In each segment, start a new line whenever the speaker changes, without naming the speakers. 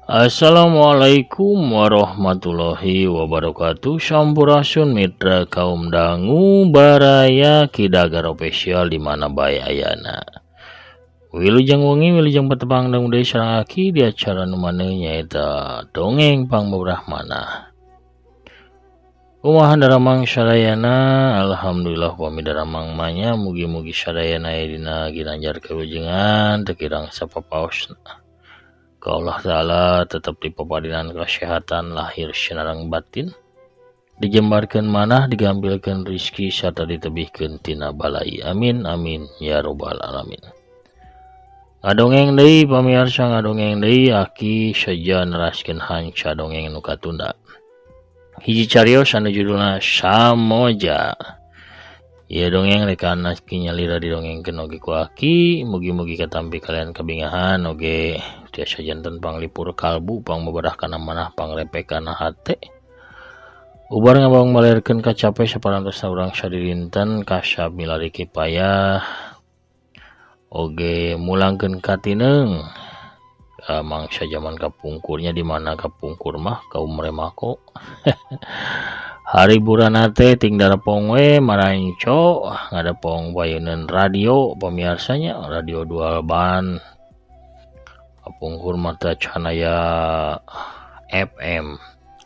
Assalamualaikum warahmatullahi wabarakatuh. Sampurasun mitra kaum dangu baraya kidagar official di mana bae ayana. Wilujeng wengi wilujeng petepang dangu deui sareng aki di acara nu maneh nyaeta dongeng pangbrahmana. Kumaha daramang sadayana? Alhamdulillah pami daramang manya mugi-mugi sadayana aya dina ginanjar kawilujengan teu kirang sapapaosna. Ka Allah Ta'ala tetap dipapadinan kesehatan lahir sinareng batin, dijembarkeun manah digambilkeun rizki serta ditebihkeun tina balai, amin amin ya robbal alamin. Ngadongeng deui pamirsa, ngadongeng deui aki saja neraskeun hanca dongeng nu katunda. Hiji carios anu judulna Samoja. Ieu dongeng rek aki nyalira didongengkeun oge ku aki, mugi-mugi katampi kalian kabingahan oge tiasa janten panglipur kalbu pangbabadah kana manah pangrepek kana hate. Ubar ngabawang malerkeun kacape saparantosna urang sadirinten kasab milari kipayah oge mulangkeun katineung mangsa zaman kapungkurnya di mana kapungkur mah kaum remako. Hari burana teh ting darapong we maranco ngadapong wayeuneun radio pamiarsanya, radio dual ban. Kapungkur mata canaya FM,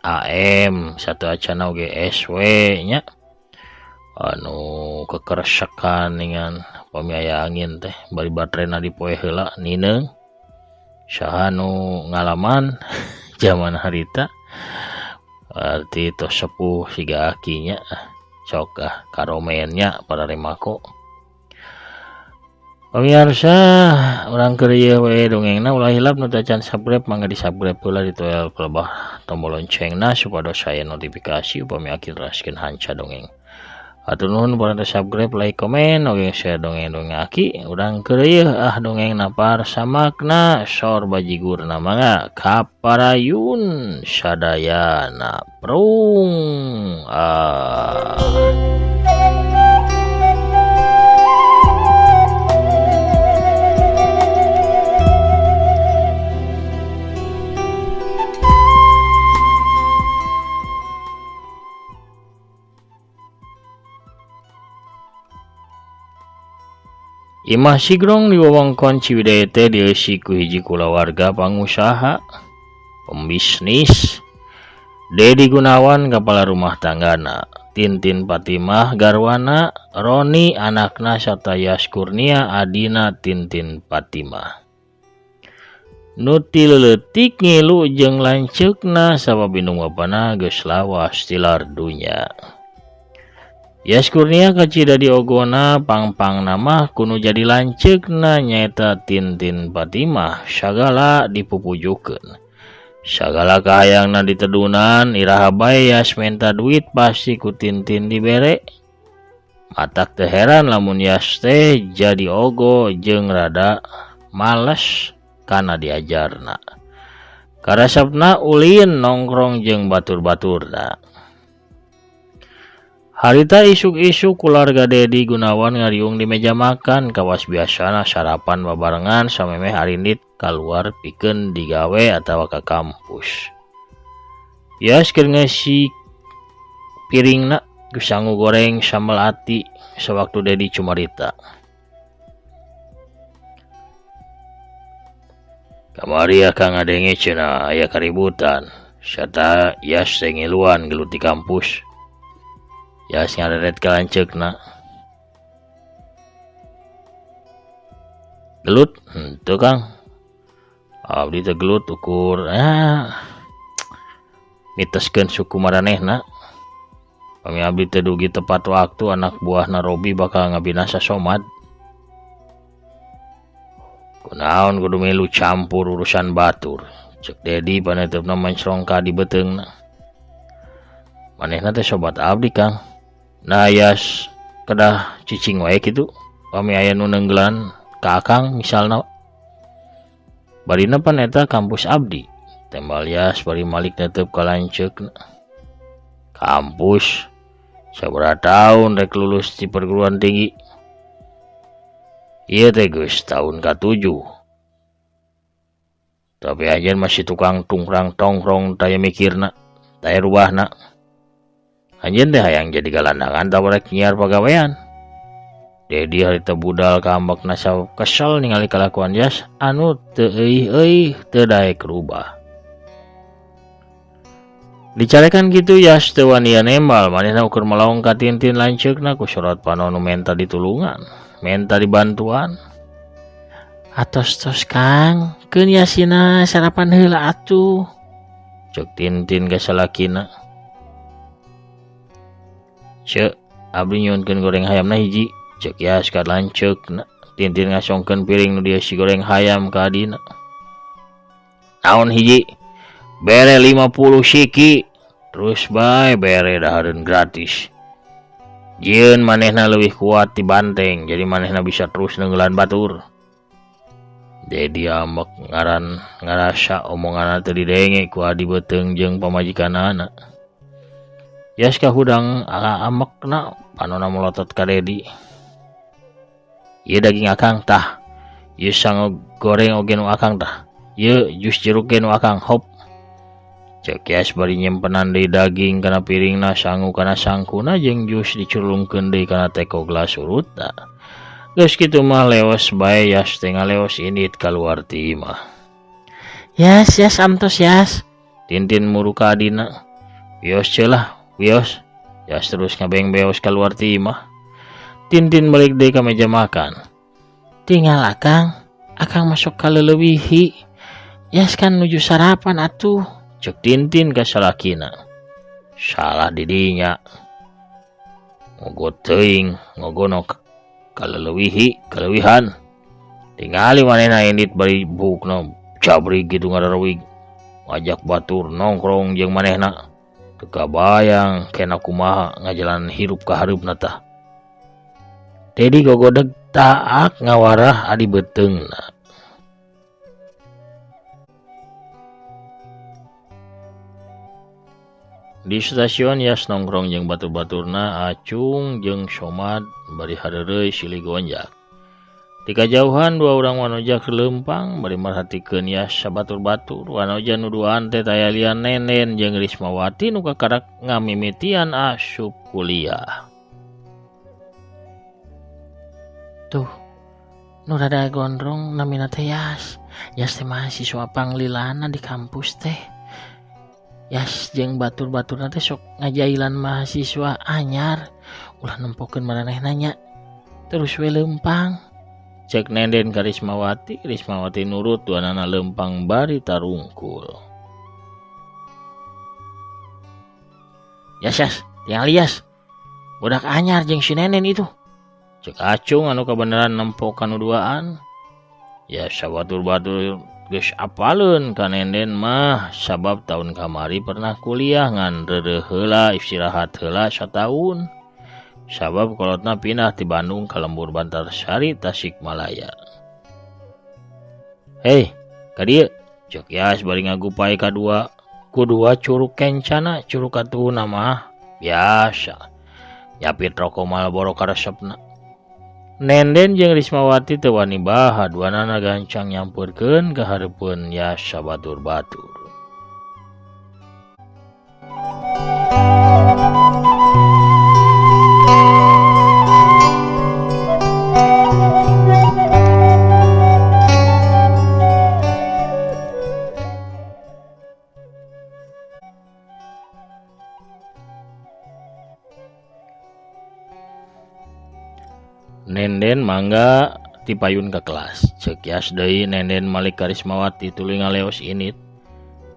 AM, satu acana oge SW nya. Anu kekeresakan dengan pamiaya angin teh bari baterena dipoe heula nineung. Saha nu ngalaman zaman harita arti tos sepuh siga akinya sok karomennya para remako. Pamirsa urang keur ieu we dongengna ulah hilap nu teu can subscribe mangga di subscribe heula di toel pelebah tombol loncengna supados aya notifikasi upami aki neraskeun hanca dongeng. Hatur nuhun para subscribe, like, komen oge share dongeng-dongeng aki. Urang keur ieu dongengna parsamakna sor bajigurna mangga kaparayun sadayana prung. Imah sigrong di wewengkon Ciwidey teh dieusi ku hiji kulawarga pangusaha, pembisnis. Dedi Gunawan kepala rumah tanggana, Tintin Fatimah garwana, Roni anakna sarta Yas Kurnia adina Tintin Fatimah. Nu ti leuletik ngilu jeung lanceukna sabab indung bapana geus lawas tilar dunya. Yas Kurnia kacida di ogona pangpang nama kuno jadi lanceukna nyaeta Tintin Fatimah sagala dipupujukeun. Sagala kahayangna ditedunan iraha bae Yas menta duit pasti ku Tintin dibere. Matak teu heran lamun Yas teh jadi ogo jeung rada males kana diajarna. Karasapna ulin nongkrong jeung batur-baturna. Harita isuk-isuk keluarga Dedi Gunawan ngariung di meja makan kawas biasana sarapan babarengan samemeh harindit keluar pikeun digawe atawa ka kampus. Yas keur ngeusi piringna geus sangu goreng sambal ati sewaktu Dedi cumarita. Kamari akang ngadenge cenah aya kaributan sarta Yas teh ngiluan gelut di kampus. Yas ngareret ka lanceukna. Gelut? Henteu Kang. Abdi teh gelut ukur miteskeun suku maranehna. Pami abdi teh dugi tepat waktu anak buahna Robi bakal ngabinasa Somad. Kunaon kudu milu campur urusan batur. Cek Dedi paneteupna mencrongka di beteungna. Manehna teh sobat abdi Kang. Nah Yas kedah cicing wae kitu pami aya nu neunggelan ka akang misalna barina pan eta kampus abdi tembal Yas bari malik netep ka lanceukna. Kampus sabaraha taun rek lulus di perguruan tinggi. Ieu teh geus taun ka-7. Tapi aja masih tukang tungkrang tongkrong taya mikirna, taya rubahna. Anjeun teh hayang jadi galandangan tawarek nyiar pagawean. Dedi harita budal kambakna kesel ningali kalakuan Yas anu teu euy teu daek rubah. Dicarekan gitu Yas teu wani nembal manehna ukur melaong ka Tintin lanceukna ku surat panonu menta ditulungan, menta dibantuan. Atos-tos Kang, keun Yasina sarapan heula atuh. Cek Tintin ka salakina. Cek, abdi nyuhunkeun goreng hayamna hiji. Cek Yas ka lanceukna. Tintin ngasongkeun piring nu dieusi goreng hayam ka adina. Naon hiji? Bere 50 siki. Terus bae bere dahareun gratis. Jieun manehna leuwih kuat ti banteng, jadi manehna bisa terus neunggelan batur. Dedi amek ngarasa omonganna teu didenge ku adi beuteung jeung pamajikanana. Yas kahudang amekna panonna melotot ka Dedi. Ieu daging akang tah. Ieu sango goreng oge nu akang tah. Ieu jus jeruk ge nu akang hop. Cek Yas bari nyimpenan deui daging kana piringna sangu kana sangkuna jeung jus diculungkeun deui kana teko gelas urutna. Geus kitu mah leos bae Yas teh ngaleos indit kaluar ti imah. Yas amtos Yas. Tintin muru ka adina. Wios ceulah, wios. Yas terus ngabeng-beos kaluar ti imah. Tintin balik deui ka meja makan. Tinggal akang masuk ka leulewihi. Yas kan nuju sarapan atuh. Cek Tintin ka salakina. Salah didinya. Ngogo teuing, ngogono kaleuwihan. Tingali manehna indit bari bukna cabrig gitu ngadarewig. Ngajak batur nongkrong jeung manehna. Teu kabayang kena kumaha ngajalan hirup ka hareupna tah. Dedi gogodeg taak ngawarah adi beuteungna. Di stasiun Yas nongkrong jeung batur-baturna Acung jeung Somad bari hareureuy silih gonjak. Di kajauhan dua urang wanoja kelempang bari marhatikeun Yas sabatur-batur. Wanoja nu duaan teh taya lian Nenen jeung Rismawati nu kakarak ngamimitian asup kuliah. Tuh, nu rada gondrong namina teh Yas. Yas teh mahasiswa panglilana di kampus teh. Yas jeung batur-baturna teh sok ngajailan mahasiswa anyar. Ulah nempokeun maranehna nya. Terus we lempang. Cek Nenden ka Rismawati, Rismawati nurut duanana lempang bari tarungkul. Yas, tinggal Yas. Budak anyar jeung si Nenen itu. Cek Acung anu kabeneran nempok kanu duaan. Ya sabatur-batur geus apaleun ka Nenden mah sabab tahun kamari pernah kuliah ngan reureuh heula istirahat heula sataun. Sabab kolotna pindah ti Bandung ka lembur Bantarsari Tasikmalaya. Hei, ka dieu cek Yas bari ngagupay kadua. Kudua curug kencana, curug atuhna mah biasa. Nyapit rokok Marlboro ka resepna. Nenden jeung Rismawati teu wani baha duanana gancang nyampeurkeun ka hareupeun Yas sabatur-batur. Nenden mangga ti payun ka kelas. Cek Yas deui Nenden malik ka Rismawati tuluy ngaleos init.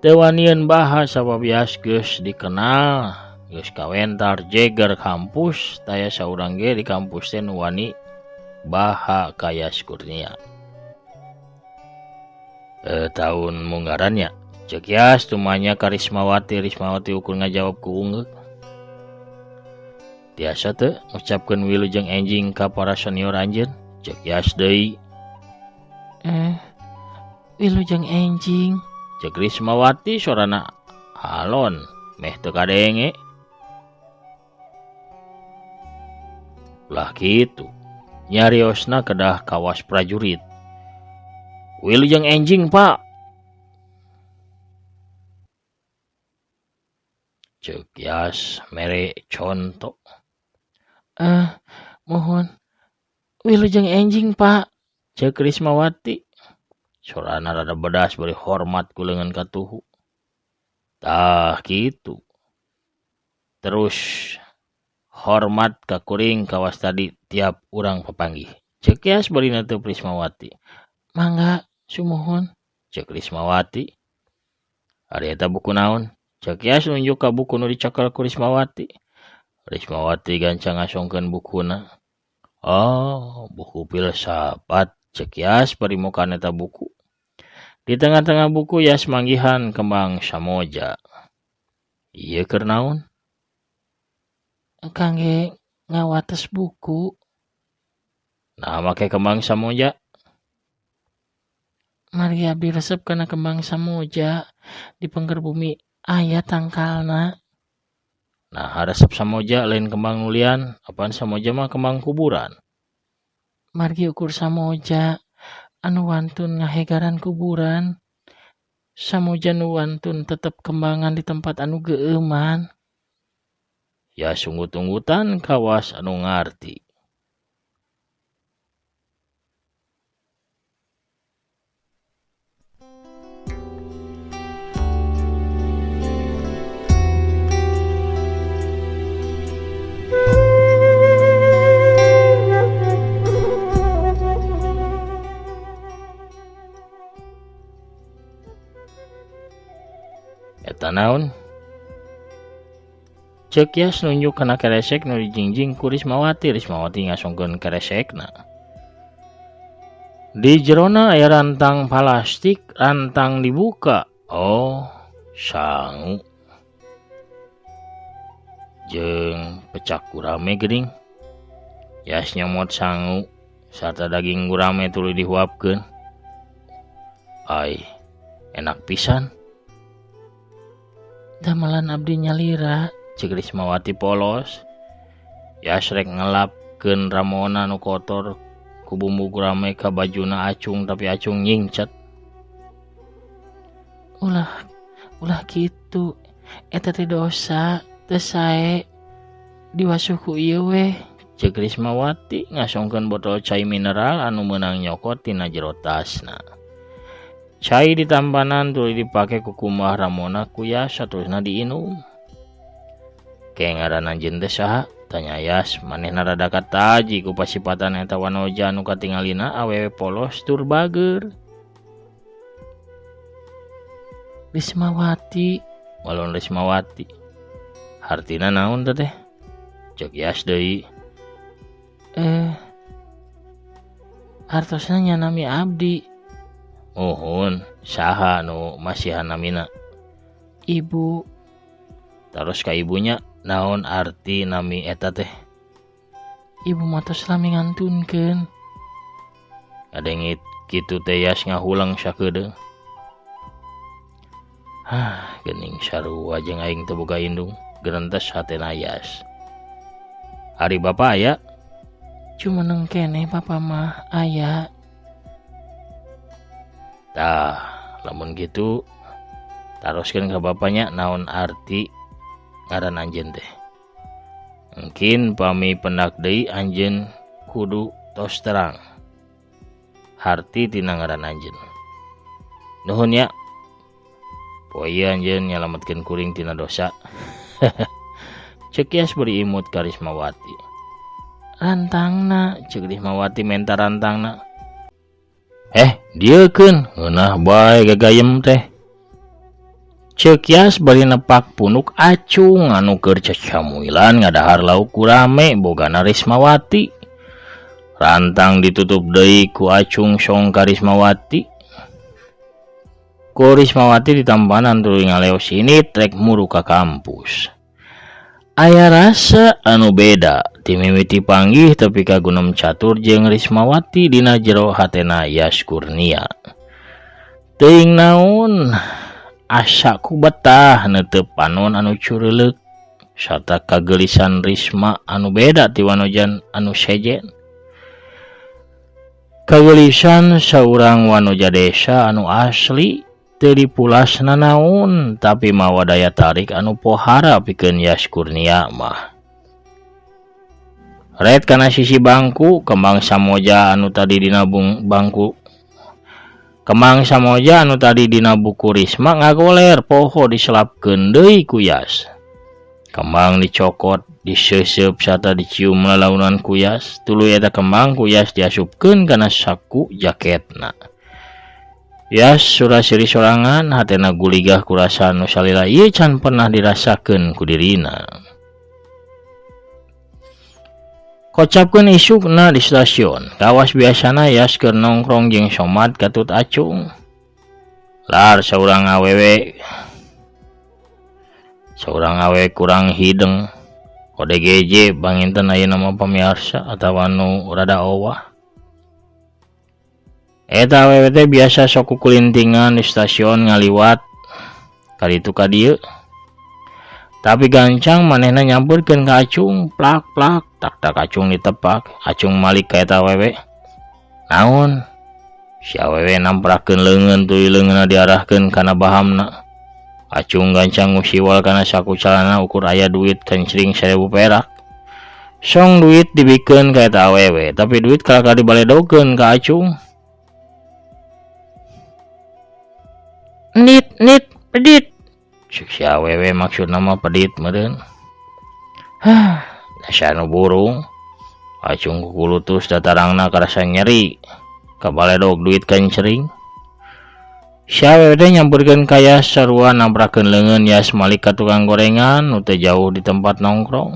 Teu wanieun baha sabab Yas geus dikenal, geus kawentar jeger kampus, taya saurang ge di kampus teh nu wani baha ka Yas Kurnia. Tahun munggarannya cek Yas tumanya ka Rismawati, Rismawati ukur ngajawab ku ungeuk. Tiasa teu ngucapkeun wilujeng enjing ka para senior anjeun. Cek Yas deui. Wilujeng enjing. Cek Rismawati sorana halon meh teu kadenge. Ulah kitu. Nyariosna kedah kawas prajurit. Wilujeng enjing Pak. Ceuk Yas mere conto.
Mohon wilujeng enjing Pak,
Ceuk Rismawati. Sorana rada bedas beri hormat ku leungeun katuhu. Tah kitu. Terus hormat ka kuring kawas tadi tiap urang papanggih. Ceuk Yas bari teu Rismawati.
Mangga sumuhun.
Ceuk Rismawati. Ari eta buku naon? Ceuk Yas nunjuk ka buku nu dicekel ku Rismawati. Rismawati gancang ngasongkeun bukuna. Oh, buku filsafat. Ceuk Yas bari mokan eta buku. Di tengah-tengah buku Yas manggihan kembang samoja. Ieu keur naon?
Kangge ngawates buku.
Nah, make kembang samoja.
Mari abdi resep kana kembang samoja di pengger bumi aya tangkalna.
Nah, resep samoja lain kembang nulian, apaan samoja mah kembang kuburan.
Margi ukur samoja anu wantun ngahegaran kuburan. Samoja nu wantun tetep kembangan di tempat anu geeuman.
Ya sunggut-unggutan kawas anu ngarti. Eta naon? Ceuk Yas nunjuk kana keresek nu dijingjing ku Rismawati. Rismawati ngasongkeun keresekna. Di jerona aya rantang plastik, rantang dibuka. Oh, sangu. Jeung pecak gurame geuning. Yas nyomot sangu sarta daging gurame tuluy dihuapkeun. Ai, enak pisan.
Damelan abdi nyalira,
Ceuk Rismawati polos. Yas rek ngelapkeun ramona nu kotor ku bumbu gurame ka bajuna Acung tapi Acung nyingcet.
Ulah kitu. Eta teh dosa, teu sae diwasuh ku ieu we.
Ceuk Rismawati ngasongkeun botol cai mineral anu meunang nyokot tina jero tasna. Cai ditampanan tuluy dipake ku kumaha ramona ku Yas saterusna diinum. Ke ngaran anjeun teh saha? Tanya Yas, manehna rada kataji ku pasipatan eta wanoja anu katingalina awewe polos tur bager.
Rismawati.
Walon Rismawati. Hartina naon teh? Ceuk Yas deui.
Hartosna nyanami abdi.
Muhun, saha nu masihan namina?
Ibu.
Terus ka ibunya naon arti nami eta teh?
Ibu matos lami ngantunkeun.
Kadengit kitu teh Yas ngahulang sakedeung. Geuning sarua jeung aing teu boga indung, geurentes hatena Yas. Ari bapa aya?
Cumeneng keneh papa mah aya.
Tah, lamun gitu taroskeun ka bapanya naon arti ngaran anjeun teh. Mungkin pami pendak deui anjeun kudu tos terang harti tina ngaran anjeun. Nuhun ya. Poe anjeun nyalametkeun kuring tina dosa. Ceuk Yas beri imut ka Rismawati.
Rantangna,
Ceuk Rismawati menta rantangna. Dieukeun, ngeunah bae gagayem teh. Ceuk Yas bari nepak punuk Acung anu keur cacamuilan ngadahar lauk gurame bogana Rismawati. Rantang ditutup deui ku Acung song ka Rismawati. Ku Rismawati ditampanan tuluy ngaleos sinit rek muru ka kampus. Aya rasa anu beda ti mimiti panggih tapi kagunem catur jeung Rismawati dina jero hatena Yas Kurnia. Teuing naon asa ku betah neuteub panon anu cureleuk sarta kagelisan Risma anu beda ti wanojan anu sejen. Kagelisan saurang wanoja desa anu asli teu dipulasna naon, tapi mawa daya tarik anu pohara pikeun Yas Kurnia mah. Red kana sisi bangku, kembang samoja anu tadi dina bangku. Kembang samoja anu tadi dina buku Risma ngagoler poho diselapkeun deui ku Yas. Kembang dicokot, diseuseup sarta dicium lalaunan ku Yas. Tuluy eta kembang ku Yas diasupkeun kana saku jaketna. Yas surasiri sorangan, hatena guligah ku rasa anu salila ieu can pernah dirasakeun ku dirina. Kocapkeun isukna di stasiun, kawas biasana Yas keur nongkrong jeung Somad katut acung. Lar saurang awewe kurang hideng. ODGJ banginten ayeuna mah pamiarsa atawa anu rada owah. Eta awewe teh biasa sok kukulintingan di stasiun ngaliwat kaditu ka dieu. Tapi gancang manehna nyampeurkeun ka acung, plak-plak, tak acung ditepak, acung malik ka eta awewe. Naon? Si awewe namprakeun leungeun tuluy leungeunna diarahkeun kana bahamna. Acung gancang ngusiwal kana saku calana ukur aya duit kencring 1000 perak. Song duit dibikeun ka eta awewe, tapi duit kalaka dibaledogkeun ka acung. Nit, pedit. Si awewe maksudna mah pedit meureun. Dasar nu burung. Acung kukulutus datarangna karasa nyeri. Kabaledog duit kencring. Si awewe teh nyampeurkeun ka Yas sarua namprakeun leungeun Yas malik ka tukang gorengan nu teu jauh di tempat nongkrong.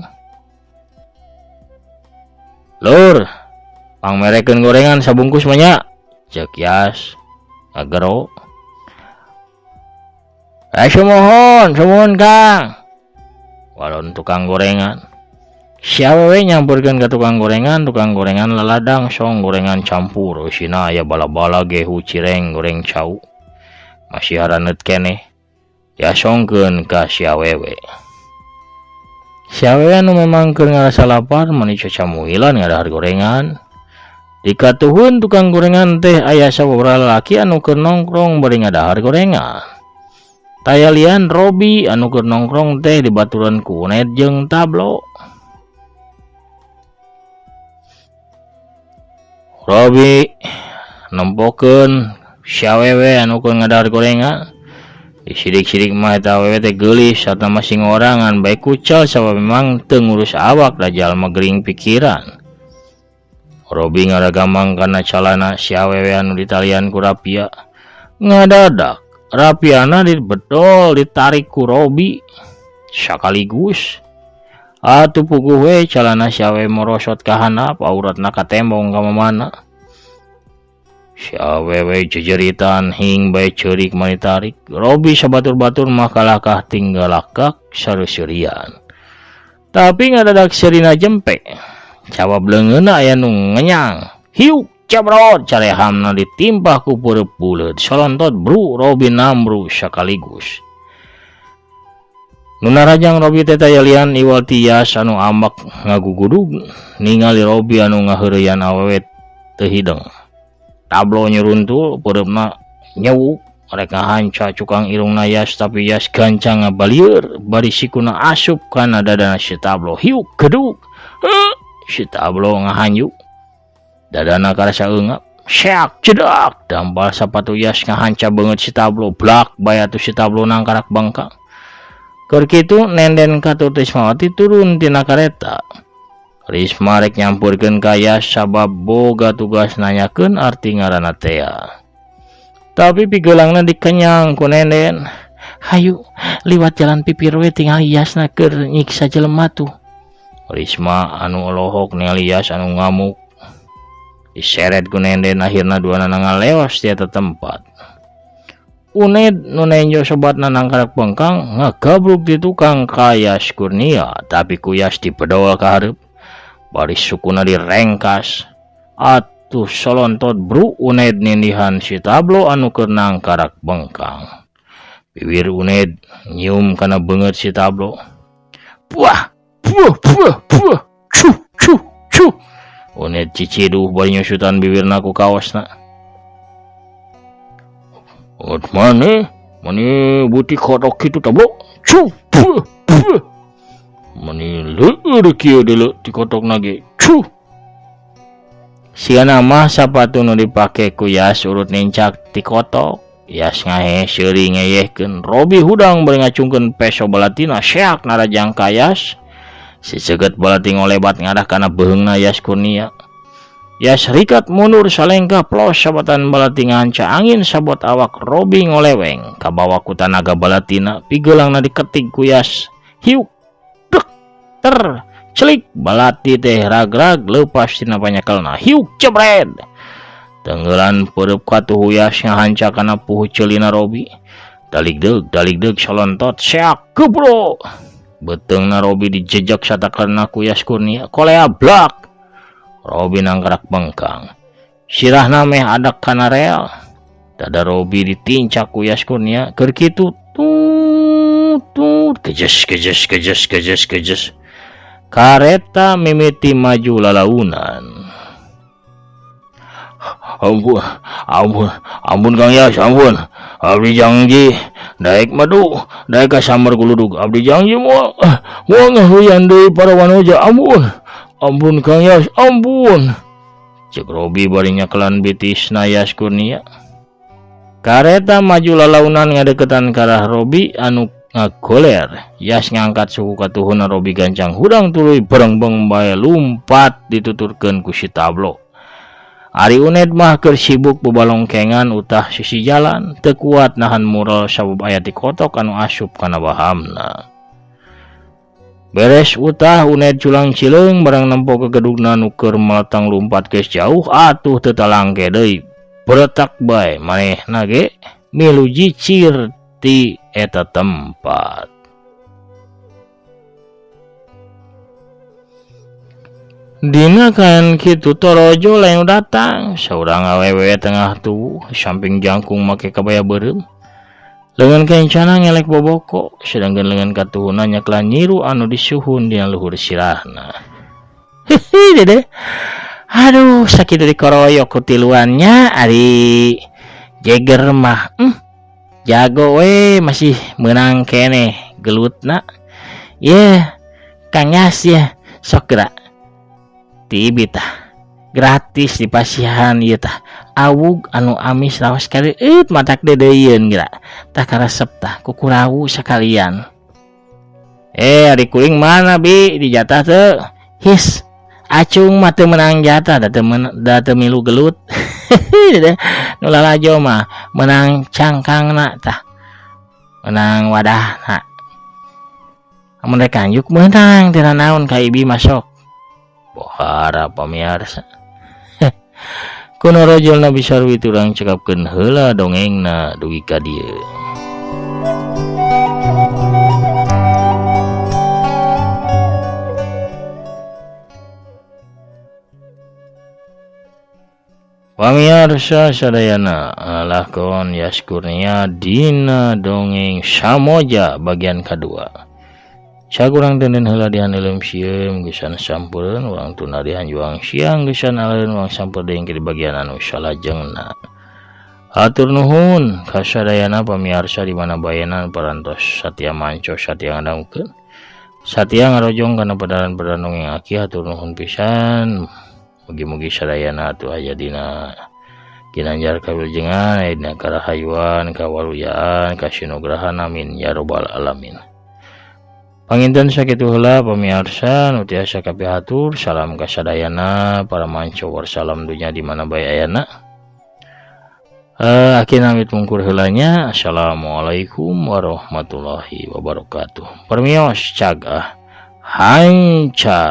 Lur, pangmerekeun gorengan sabungkus mah nya, ceuk Yas. Agero. Sumuhun Kang. Walon tukang gorengan. Si awewe nyampeurkeun ka tukang gorengan laladang song gorengan campur. Eusina aya bala-bala gehu cireng goreng cau. Masih haraneut keneh. Ya songkeun ka si awewe. Si awewe anu memang keur ngarasa lapar mani cacamuilan ngadahar gorengan. Dikatuhun tukang gorengan teh aya sababaraha lalaki anu keur nongkrong bari ngadahar gorengan. Tayalian Robi anu keur nongkrong teh dibaturan ku Unet jeung Tablo. Robi nempokeun si awewe anu keur ngadahar gorengan. Disidik-sidik mah eta awewe teh geulis sarta masing orangan bae kucal sabab memang teu ngurus awak da jalma gering pikiran. Robi ngaragamang kana calana si awewe anu ditalian ku Rapia. Ngadadak Rapiana bedol ditarik ku Robi sakaligus. Atuh puguh we calana si awewe morosot ka handap auratna katembong ka mamana. Si awewe jejeritan hing bae ceurik mani tarik. Robi sabatur-batur mah kalakah tinggal lakak sareuseurean. Tapi ngadadak serina jempe. Cawab leungeunna aya nu ngenyang. Hiu cabrot carehamna ditimpah ku peureup buleud. Solontot bru Robi nambru sakaligus. Nu narajang Robi teh tayalian iwal ti Yas anu ambak ngagugudug ningali Robi anu ngaheureuyan awewe teu hideng. Tablo nyeruntul peureupeuna nyewuk rek ngahanca cukang irungna Yas tapi Yas gancang ngabalieur bari sikuna asup kana dadana si Tablo. Hiu gedug. Si Tablo ngahanyu. Dadana karasa eungap. Seak cedak dampal sapatu Yas ngahanca beungeut si Tablo. Blak bae atuh si Tablo nangkarak bangka. Keur kitu nenden katut Rismawati turun tina kareta. Risma rek nyampurkeun ka Yas sabab boga tugas nanyakeun arti ngaranna Tea. Tapi pigeulangna dikenyang ku nenden. Hayu liwat jalan pipir we tinggal Yasna keur nyiksa jelema tuh. Risma anu lohok ningali Yas anu ngamuk. Diseret ku nenden akhirna duana ngaleos ti eta tempat. Unet nu nenjo sobatna nangkarak bengkang ngagabruk di tukang ka Yas Kurnia tapi ku Yas dipedol ka hareup. Bari sukuna direngkas. Atuh solontot bru Unet nindihan si Tablo anu keur nangkarak bengkang. Bibir Unet nyium kana beungeut si Tablo. Puah. Cuh. Unet ciciduh bari nyusutan bibirna ku kaosna. Ut maneh Mani butik kodok kitu tablo. Cu. Mani leur kieu dulu di kotok nage. Cu. Sia nama sapatu nu dipake ku Yas urut nincak ti kotok. Yas ngahe seuri ngeyehkeun Robi hudang bari ngacungkeun peso balatina seak narajang ka Yas. Si seugeut balati ngolebat ngadah kana beheungna Yas Kurnia. Yas rikat mundur salengkah plos sabatan balati nganca angin sabot awak Robi ngoleweng kabawa ku tanaga balatina pigeulangna diketik ku Yas. Hiuk dek ter celik balati teh ragrag leupas tina panyakelna. Hiuk jebret. Tenggelan pereup katuh Yas ngahanca kana puhu ceulina Robi. Dalik deug salontot seak gebro. Beteungna Robi dijejak satakarna ku Yas Kurnia kolea blak. Robi nangkarak bengkang. Sirahna meh adak kana rel. Dada Robi ditincak ku Yas Kurnia keur kitu tut kejes. Kareta mimiti maju lalaunan. Ampun Kang Yas, ampun. Abdi janji daek madu, daek ka samar guludug. Abdi janji moal ngahuyan deui para wanoja. Ampun Kang Yas, ampun. Cek Robi bari nyakelan bitisna Yas Kurnia. Kareta maju lalaunan ngadeketan karah Robi anu ngagoler. Yas ngangkat suku katuhuna Robi gancang hudang tuluy berengbeng bae lumpat dituturkeun ku si tablo. Ari Uned mah keur sibuk bebalongkengan utah sisi jalan teu kuat nahan mural sabab aya ti kotok anu asup kana bahamna. Beres utah Uned culang cileung barang nempo ke gedugna nu keur meletang lumpat geus jauh atuh teu talangke deui. Beretak bae manehna ge milu jicir ti eta tempat. Dina kan kitu torojo lain datang saurang awewe tengah tubuh samping jangkung make kabaya beureum. Leungeun kencana ngelek boboko sedangkan leungeun katuhuna nyaklan nyiru anu disuhun dina luhur sirahna. Hehe dede. Aduh sakitu dikoroyok ku tiluannya ari Jagger mah. Jago we masih menang kene gelutna. Kang Yas ya sok geura. Tibi tah gratis di pasihan ieu tah awug anu amis lawas kali matak dedeyeun geura tah karesep tah kukurawu sakalian. Ari kuring mana bi di jatah teu? His acung mah teu menang jatah da teu milu gelut. Nu lalajo mah menang cangkangna tah menang wadahna. Amun rek kanjuk menang tina naon ka ibi masuk. Pohara pamirsa. Kuno rojolna bisa ruwit urang cekapkeun heula dongengna dugi ka dieu. Pamirsa sadayana lakon Yas Kurnia dina dongeng Samoja bagian kedua. Cakurang denden heula dihaneuleum sieum geus sampureun urang tuna dihanjuang siang geus aleun urang sampeur deui di bagian anu salajengna. Hatur nuhun ka sadayana pamirsa di mana baenan parantos satia manco satia ngadangkeun. Satia ngarojong kana padaran-padaran dongeng aki hatur nuhun pisan. Mugi-mugi sadayana atuh aya dina ginanjar kawilujengan dina karahayuan kawaluyaan kasinugrahan amin ya robbal alamin. Panginten sakitu heula pamirsa nu tiasa kapihatur salam kasadayana para manco warsalam dunya di mana bae ayana. Akin amit mungkur heulanya. Assalamualaikum warahmatullahi wabarakatuh. Permios cagah hanca.